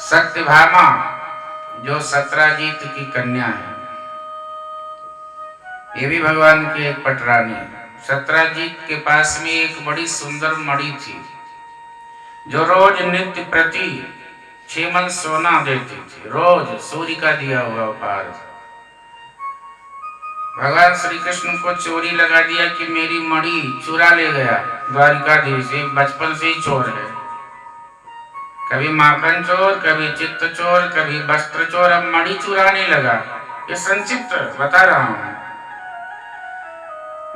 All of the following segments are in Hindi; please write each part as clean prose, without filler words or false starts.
सत्यभामा जो सत्राजीत की कन्या है, ये भी भगवान की एक पटरानी है। सत्राजीत के पास में एक बड़ी सुंदर मणि थी जो रोज नित्य प्रति 6 मन सोना देती थी, रोज सूर्य का दिया हुआ उपहार। भगवान श्री कृष्ण को चोरी लगा दिया कि मेरी मणि चुरा ले गया द्वारिकाधीश, बचपन से ही चोर है, कभी माखन चोर, कभी चित्त चोर, कभी वस्त्र चोर, अब मणि चुराने लगा। ये संक्षिप्त बता रहा हूं।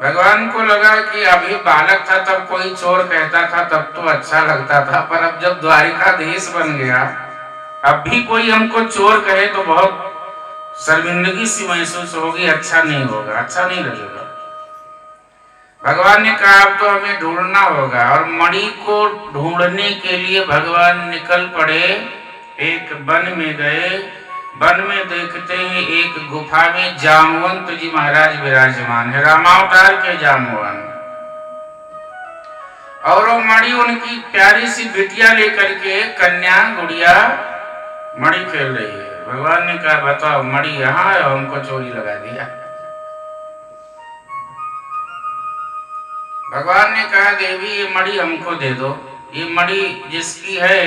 भगवान को लगा कि अभी बालक था तब कोई चोर कहता था तब तो अच्छा लगता था, पर अब जब द्वारिकाधीश बन गया अब भी कोई हमको चोर कहे तो बहुत शर्मिंदगी सी महसूस होगी, अच्छा नहीं होगा, अच्छा नहीं लगेगा। भगवान ने कहा अब तो हमें ढूंढना होगा, और मणि को ढूंढने के लिए भगवान निकल पड़े। एक वन में गए, वन में देखते हैं एक गुफा में जामवंत जी महाराज विराजमान है, रामावतार के जामवंत, और वो मणि उनकी प्यारी सी बिटिया लेकर के कन्या गुड़िया मणि खेल रही है। भगवान ने कहा बताओ मणि यहाँ है, हमको चोरी लगा दिया। भगवान ने कहा देवी ये मणि हमको दे दो, ये मणि जिसकी है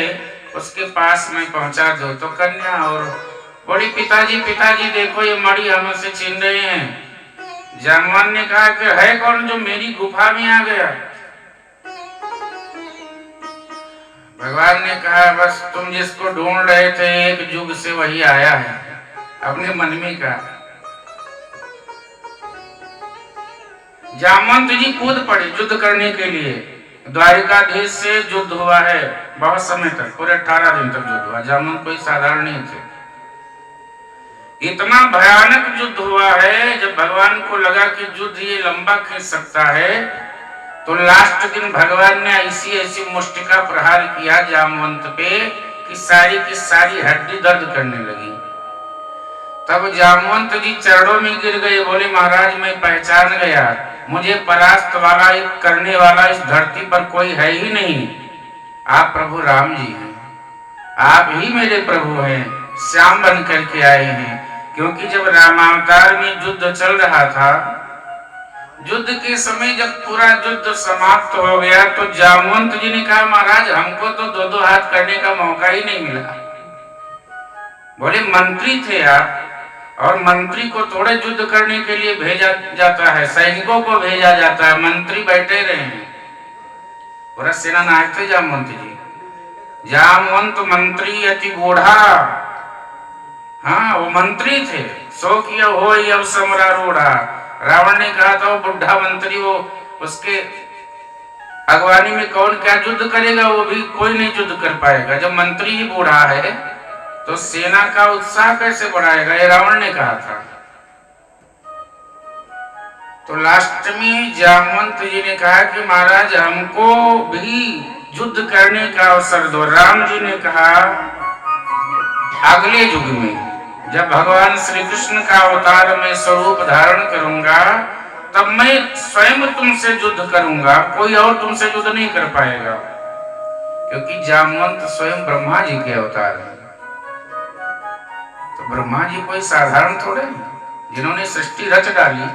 उसके पास में पहुंचा दो। तो कन्या और बोली पिताजी पिताजी देखो ये मणि हमसे छीन रहे हैं। जामवान ने कहा कि है कौन जो मेरी गुफा में आ गया? भगवान ने कहा बस तुम जिसको ढूंढ रहे थे एक युग से वही आया है। अपने मन में कहा। जामवंत जी कूद पड़े युद्ध करने के लिए। द्वारिकाधीश से युद्ध हुआ है बहुत समय तक, पूरे 18 दिन तक युद्ध हुआ। जामवंत कोई साधारण नहीं थे, इतना भयानक युद्ध हुआ है। जब भगवान को लगा कि युद्ध ये लंबा खींच सकता है तो लास्ट दिन भगवान ने ऐसी ऐसी मुष्टिका प्रहार किया जामवंत पे कि सारी की सारी हड्डी दर्द करने लगी। तब जामवंत जी चरणों में गिर गए, बोले महाराज मैं पहचान गया, मुझे परास्त वाला करने वाला इस धरती पर कोई है ही नहीं, आप प्रभु राम जी हैं, आप ही मेरे प्रभु हैं, श्याम बन करके आए हैं। क्योंकि जब रामावतार में युद्ध चल रहा था, युद्ध के समय जब पूरा युद्ध समाप्त हो गया तो जामवंत जी ने कहा महाराज हमको तो दो दो हाथ करने का मौका ही नहीं मिला। बोले मंत्री थे आप, और मंत्री को थोड़े युद्ध करने के लिए भेजा जाता है, सैनिकों को भेजा जाता है, मंत्री बैठे रहे हैं। पूरा सेना नायक थे जामवंत जी। जामवंत मंत्री अति बूढ़ा, हाँ वो मंत्री थे। सो किया हो अब समरारूढ़ा, रावण ने कहा था वो बुढ़ा मंत्री, वो उसके अगवानी में कौन क्या युद्ध करेगा, वो भी कोई नहीं युद्ध कर पाएगा। जब मंत्री ही बूढ़ा है तो सेना का उत्साह कैसे बढ़ाएगा, ये रावण ने कहा था। तो लास्ट में जामवंत जी ने कहा कि महाराज हमको भी युद्ध करने का अवसर दो। राम जी ने कहा अगले युग में जब भगवान श्री कृष्ण का अवतार में स्वरूप धारण करूंगा तब मैं स्वयं तुमसे युद्ध करूंगा, कोई और तुमसे युद्ध नहीं कर पाएगा। क्योंकि जामवंत स्वयं ब्रह्मा जी के अवतार हैं। तो ब्रह्मा जी कोई साधारण थोड़े हैं, जिन्होंने सृष्टि रच डाली,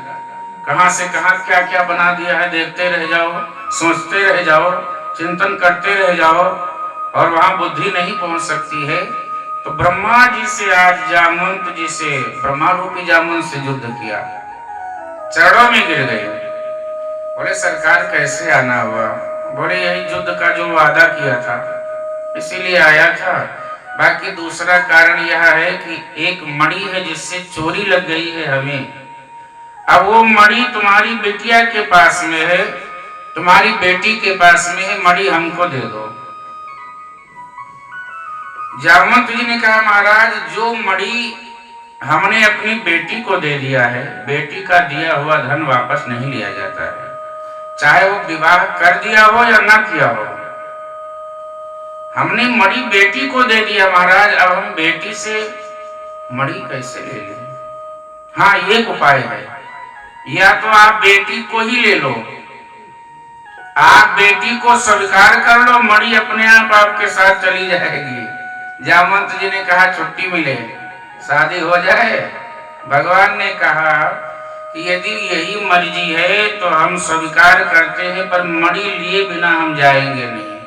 कहां से कहां क्या क्या बना दिया है, देखते रह जाओ, सोचते रह जाओ, चिंतन करते रह जाओ, और वहां बुद्धि नहीं पहुंच सकती है। तो ब्रह्मा जी से आज जामवंत जी से, ब्रह्मा रूपी जामवंत से युद्ध किया, चरणों में गिर गए। बोले सरकार कैसे आना हुआ? बोले यही युद्ध का जो वादा किया था इसीलिए आया था। बाकी दूसरा कारण यह है कि एक मणि है जिससे चोरी लग गई है हमें, अब वो मणि तुम्हारी बेटिया के पास में है, तुम्हारी बेटी के पास में है, मणि हमको दे दो। जामवंत जी ने कहा महाराज जो मणि हमने अपनी बेटी को दे दिया है, बेटी का दिया हुआ धन वापस नहीं लिया जाता है, चाहे वो विवाह कर दिया हो या ना किया हो। हमने मणि बेटी को दे दिया महाराज, अब हम बेटी से मणि कैसे ले लें? हाँ एक उपाय है, या तो आप बेटी को ही ले लो, आप बेटी को स्वीकार कर लो, मणि अपने आप आपके साथ चली जाएगी। जामवंत जी ने कहा छुट्टी मिले, शादी हो जाए। भगवान ने कहा कि यदि यही मर्जी है तो हम स्वीकार करते हैं, पर मणि लिए बिना हम जाएंगे नहीं।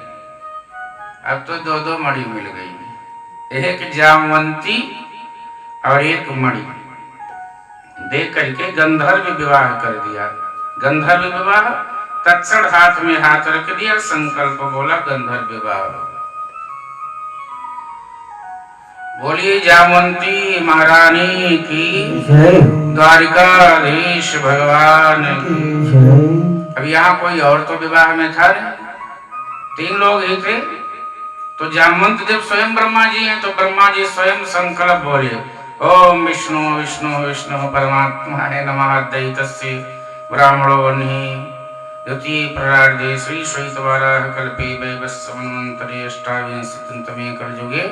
अब तो दो दो मणि मिल गई, एक जामवंती और एक मणि दे करके गंधर्व विवाह कर दिया। गंधर्व विवाह, तत्क्षण हाथ में हाथ रख दिया, संकल्प बोला गंधर्व विवाह। बोलिए जामवंती महारानी की जय, द्वारिकाधीश भगवान की जय। अब यहाँ कोई और तो विवाह में था नहीं, 3 लोग ही थे। तो जामवंत देव स्वयं ब्रह्मा जी हैं, तो ब्रह्मा जी स्वयं संकल्प बोले, ओम विष्णु विष्णु विष्णु परमात्मा है नमः दैतस्य ब्राह्मणो वह्नि युति प्ररार्धे श्री श्वेतवाराह कल्पे वैवस्वन्वन्तरे अष्टाविंशतितमे कलयुगे,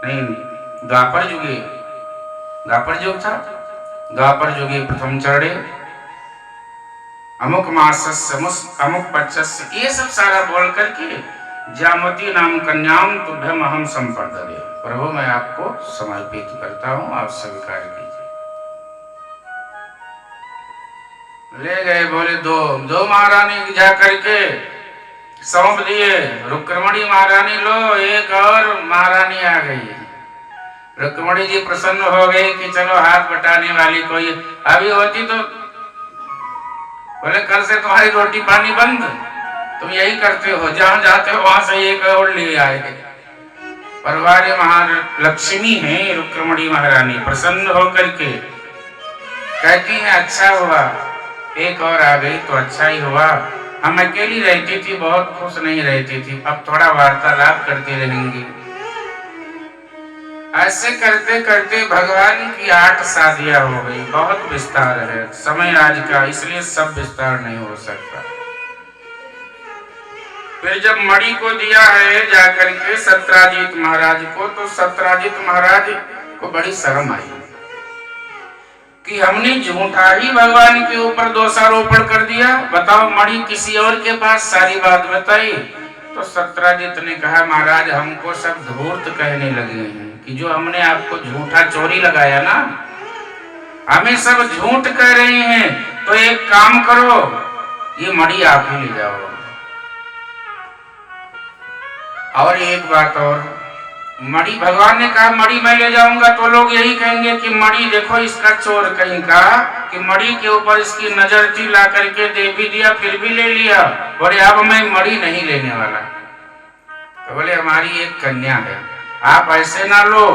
नहीं द्वापर युगे, द्वापर युग था, द्वापर युगे प्रथम चरणे अमुक मासस्य अमुक पक्षस्य, ये सब सारा बोल करके जामवती नाम कन्याम तुभ्यम अहम संपर्दये, प्रभु मैं आपको समर्पित करता हूं, आप स्वीकार कीजिए। ले गए, बोले दो महारानी जा करके सौंप दिए, रुक्मणी महारानी लो, एक और महारानी आ गई। रुक्मणी जी प्रसन्न हो गई कि चलो हाथ बटाने वाली कोई अभी होती तो बोले कल से तुम्हारी रोटी पानी बंद, तुम यही करते हो, जहां जाते हो वहां से एक और ले आए। परिवार महालक्ष्मी है रुक्मणी महारानी, प्रसन्न होकर के कहती है अच्छा हुआ एक और आ गई तो अच्छा ही हुआ, हम अकेली रहती थी बहुत खुश नहीं रहती थी, अब थोड़ा वार्तालाप करती रहेंगी। ऐसे करते करते भगवान की 8 शादियां हो गई, बहुत विस्तार है समय आज का, इसलिए सब विस्तार नहीं हो सकता। फिर जब मणि को दिया है जाकर के सत्राजित महाराज को, तो सत्राजित महाराज को बड़ी शर्म आई कि हमने झूठा ही भगवान के ऊपर दोषारोपण कर दिया। बताओ, मणि किसी और के पास सारी बात बताई। तो सत्राजित ने कहा महाराज हमको सब धूर्त कहने लगे हैं कि जो हमने आपको झूठा चोरी लगाया ना, हमें सब झूठ कह रहे हैं, तो एक काम करो ये मणि आप ही ले जाओ। और एक बात और, मणि भगवान ने कहा मणि मैं ले जाऊंगा तो लोग यही कहेंगे कि मणि देखो इसका चोर कहीं का, कि मणि के ऊपर इसकी नजर थी, ला करके दे भी दिया फिर भी ले लिया। बोले अब मैं मणि नहीं लेने वाला। तो बोले हमारी एक कन्या है, आप ऐसे ना लो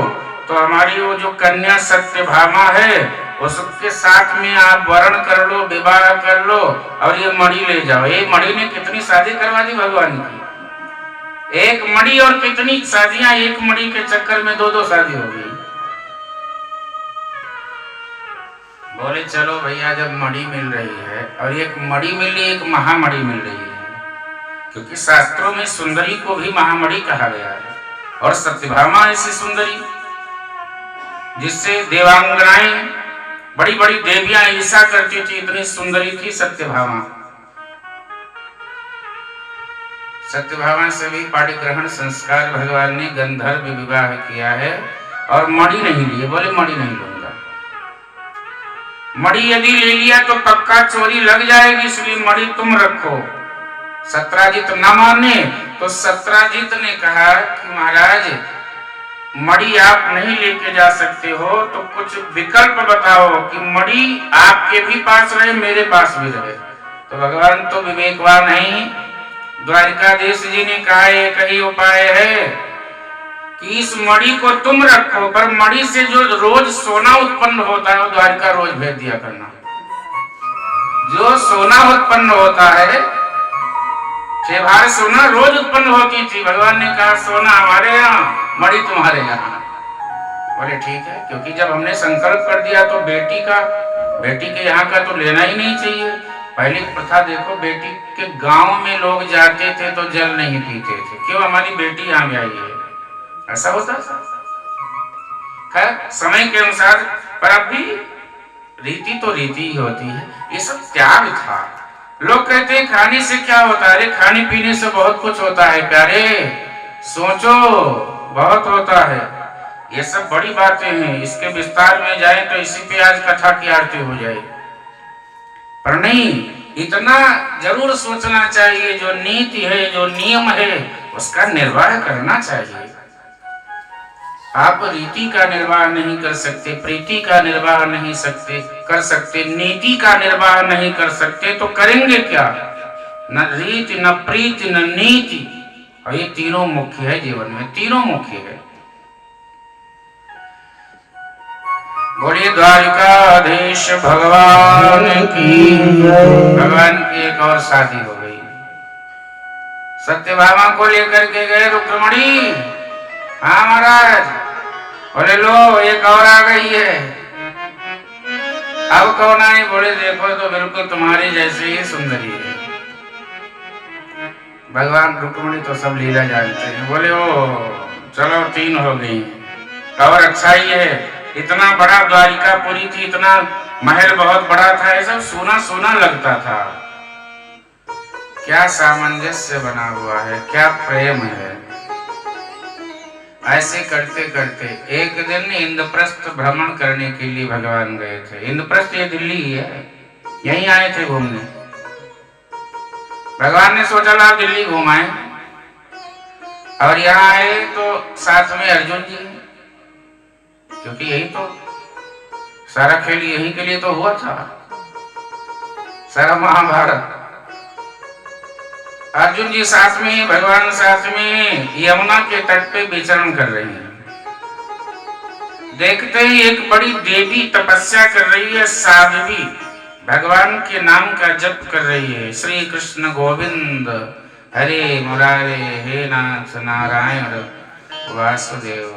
तो हमारी वो जो कन्या सत्यभामा है उसके साथ में आप वर्ण कर लो, विवाह कर लो और ये मणि ले जाओ। ये मणि ने कितनी शादी करवा दी भगवान की, एक मणि और कितनी शादियां, एक मणि के चक्कर में 2-2 शादी हो गई। बोले चलो भैया जब मणि मिल रही है, और एक मणि मिल रही, एक महामणि मिल रही है, क्योंकि शास्त्रों में सुंदरी को भी महामणि कहा गया है। और सत्यभामा ऐसी सुंदरी जिससे देवांगनाएं बड़ी बड़ी देवियां ईर्ष्या करती थी, इतनी सुंदरी थी सत्यभामा। सत्यभामा से भी पाणिग्रहण संस्कार भगवान ने गंधर्व विवाह किया है, और मणि नहीं लिए। बोले मणि नहीं लूंगा, मणि यदि ले लिया तो पक्का चोरी लग जाएगी, इसलिए मणि तुम रखो। सत्राजित न माने तो सत्राजित ने कहा कि महाराज मणि आप नहीं लेके जा सकते हो, तो कुछ विकल्प बताओ कि मणि आपके भी पास रहे मेरे पास भी रहे। तो भगवान तो विवेकवान है, द्वारिकाधीश जी ने कहा एक ही उपाय है कि इस मणि को तुम रखो, पर मणि से जो रोज सोना उत्पन्न होता है वो द्वारिका रोज भेज दिया करना। जो सोना उत्पन्न होता है, 6 भार सोना रोज उत्पन्न होती थी। भगवान ने कहा सोना हमारे यहाँ, मणि तुम्हारे यहाँ। बोले ठीक है, क्योंकि जब हमने संकल्प कर दिया तो बेटी के यहाँ का तो लेना ही नहीं चाहिए। पहले प्रथा देखो, बेटी के गांव में लोग जाते थे तो जल नहीं पीते थे, क्यों? हमारी बेटी यहाँ आई है, ऐसा होता था। खैर समय के अनुसार, पर अब भी रीति तो रीति ही होती है। ये सब त्याग था। लोग कहते हैं खाने से क्या होता है, अरे खाने पीने से बहुत कुछ होता है प्यारे। सोचो बहुत होता है। ये सब बड़ी बातें हैं, इसके विस्तार में जाए तो इसी पे आज कथा की आरती हो जाए। पर नहीं, इतना जरूर सोचना चाहिए, जो नीति है, जो नियम है, उसका निर्वाह करना चाहिए। आप रीति का निर्वाह नहीं कर सकते, प्रीति का निर्वाह नहीं कर सकते, नीति का निर्वाह नहीं कर सकते, तो करेंगे क्या? न रीति, न प्रीति, न नीति। और ये तीनों मुख्य है जीवन में, तीनों मुख्य है। बोलिए द्वारिकाधीश भगवान की। भगवान की एक और शादी हो गई। सत्यभामा को लेकर के गए रुक्मणी। हाँ महाराज। बोले लो एक और आ गई है। अब कौन आई? बोले देखो तो बिल्कुल तुम्हारी जैसी ही सुंदरी है। भगवान रुक्मणी तो सब लीला जानते हैं। बोले ओ चलो 3 हो गई। और अच्छा ही है, इतना बड़ा द्वारिकापुरी थी, इतना महल बहुत बड़ा था, ये सब सोना सोना लगता था। क्या सामंजस्य बना हुआ है, क्या प्रेम है। ऐसे करते करते एक दिन इंद्रप्रस्थ भ्रमण करने के लिए भगवान गए थे। इंद्रप्रस्थ ये दिल्ली ही है, यहीं आए थे घूमने। भगवान ने सोचा ला दिल्ली घुमाए, और यहाँ आए तो साथ में अर्जुन जी, क्योंकि यही तो सारा खेल यही के लिए तो हुआ था, सारा महाभारत। अर्जुन जी साथ में, भगवान साथ में यमुना के तट पे विचरण कर रहे हैं। देखते ही एक बड़ी देवी तपस्या कर रही है, साध्वी, भगवान के नाम का जप कर रही है। श्री कृष्ण गोविंद हरे मुरारे, हे नाथ नारायण वासुदेव।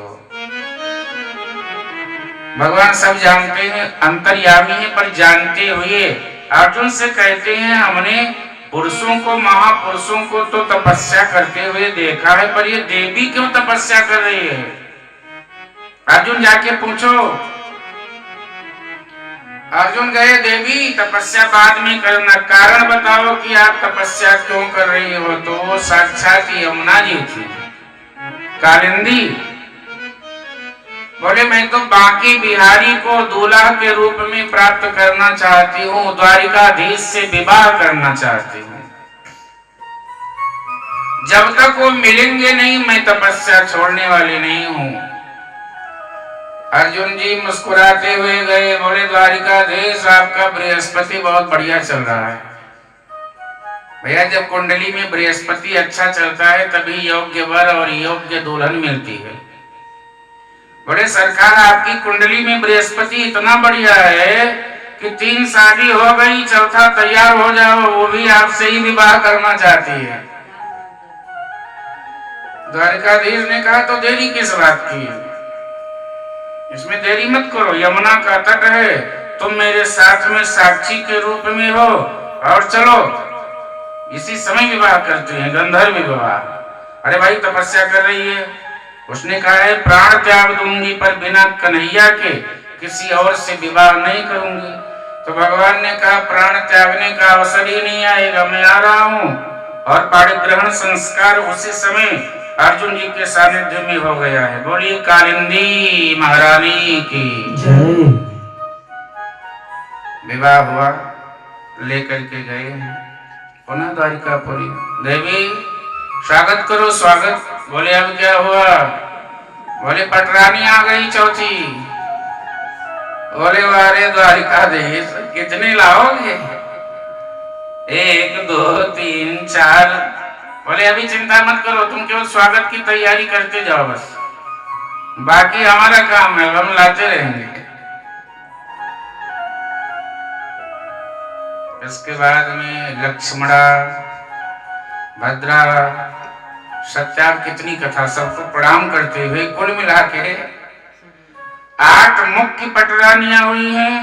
भगवान सब जानते हैं, अंतर्यामी है, पर जानते हुए अर्जुन से कहते हैं हमने पुरुषों को, महापुरुषों को तो तपस्या करते हुए देखा है, पर ये देवी क्यों तपस्या कर रही है? अर्जुन जाके पूछो। अर्जुन गए, देवी तपस्या बाद में करना, कारण बताओ कि आप तपस्या क्यों कर रही हो? तो वो साक्षात यमुना जी थी, कालिंदी। बोले मैं तो बाकी बिहारी को दूल्हा के रूप में प्राप्त करना चाहती हूँ, द्वारिकाधीश से विवाह करना चाहती हूँ। जब तक वो मिलेंगे नहीं मैं तपस्या छोड़ने वाली नहीं हूँ। अर्जुन जी मुस्कुराते हुए गए। बोले द्वारिकाधीश आपका बृहस्पति बहुत बढ़िया चल रहा है। भैया जब कुंडली में बृहस्पति अच्छा चलता है तभी योग्य वर और योग्य दुल्हन मिलती है। बड़े सरकार आपकी कुंडली में बृहस्पति इतना बढ़िया है कि 3 शादी हो गई, चौथा तैयार हो जाओ, वो भी आपसे ही विवाह करना चाहती है। द्वारिकाधीश ने कहा तो देरी किस बात की है, इसमें देरी मत करो, यमुना का तट है, तुम मेरे साथ में साक्षी के रूप में हो, और चलो इसी समय विवाह करते हैं, गंधर्व विवाह। अरे भाई तपस्या कर रही है, उसने कहा है प्राण त्याग दूंगी पर बिना कन्हैया के किसी और से विवाह नहीं करूंगी। तो भगवान ने कहा प्राण त्यागने का अवसर ही नहीं आएगा, मैं आ रहा हूँ। और पाणिग्रहण संस्कार उसी समय अर्जुन जी के सानिध्य में हो गया है। बोलिए कालिंदी महारानी की जय। विवाह हुआ, लेकर के गए पुनः द्वारिकापुरी। देवी स्वागत करो, स्वागत। बोले अब क्या हुआ? बोले पटरानी आ गई चौथी। बोले अरे द्वारिकाधीश कितने लाओगे? 1 2 3 4। बोले अभी चिंता मत करो, तुम केवल स्वागत की तैयारी करते जाओ बस, बाकी हमारा काम है, हम लाते रहेंगे। इसके बाद में लक्ष्मणा, भद्रा, सत्या, कितनी कथा, सबको प्रणाम करते हुए कुल मिला के 8 मुख्य पटरानियां हुई हैं,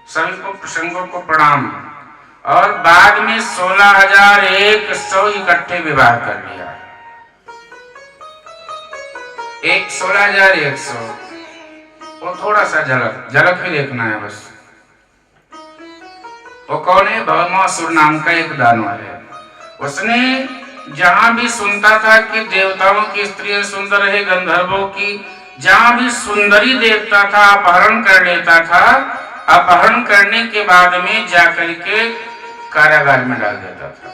सभी को प्रसंगों को प्रणाम। और बाद में 16,100 इकट्ठे विवाह कर लिया। 16,100 वो थोड़ा सा झलक ही देखना है बस। वो कौन है? भवमासुर नाम का एक दानव है, उसने जहां भी सुनता था कि देवताओं की स्त्रियां सुंदर है, गंधर्वों की, जहां भी सुंदरी देखता था अपहरण कर लेता था। अपहरण करने के बाद में जाकर के कारागार में डाल देता था।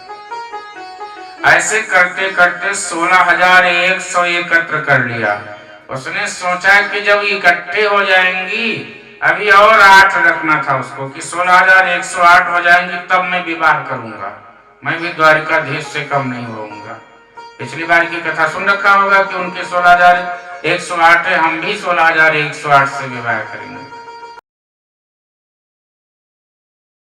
ऐसे करते करते 16,100 एकत्र कर लिया। उसने सोचा कि जब इकट्ठे हो जाएंगी, अभी और 8 रखना था उसको कि 16,108 हो जाएंगी तब मैं विवाह करूंगा, मैं भी द्वारिकाधीश से कम नहीं होऊंगा। पिछली बार की कथा सुन रखा होगा कि उनके 16,108 है, हम भी 16,108 से विवाह करेंगे।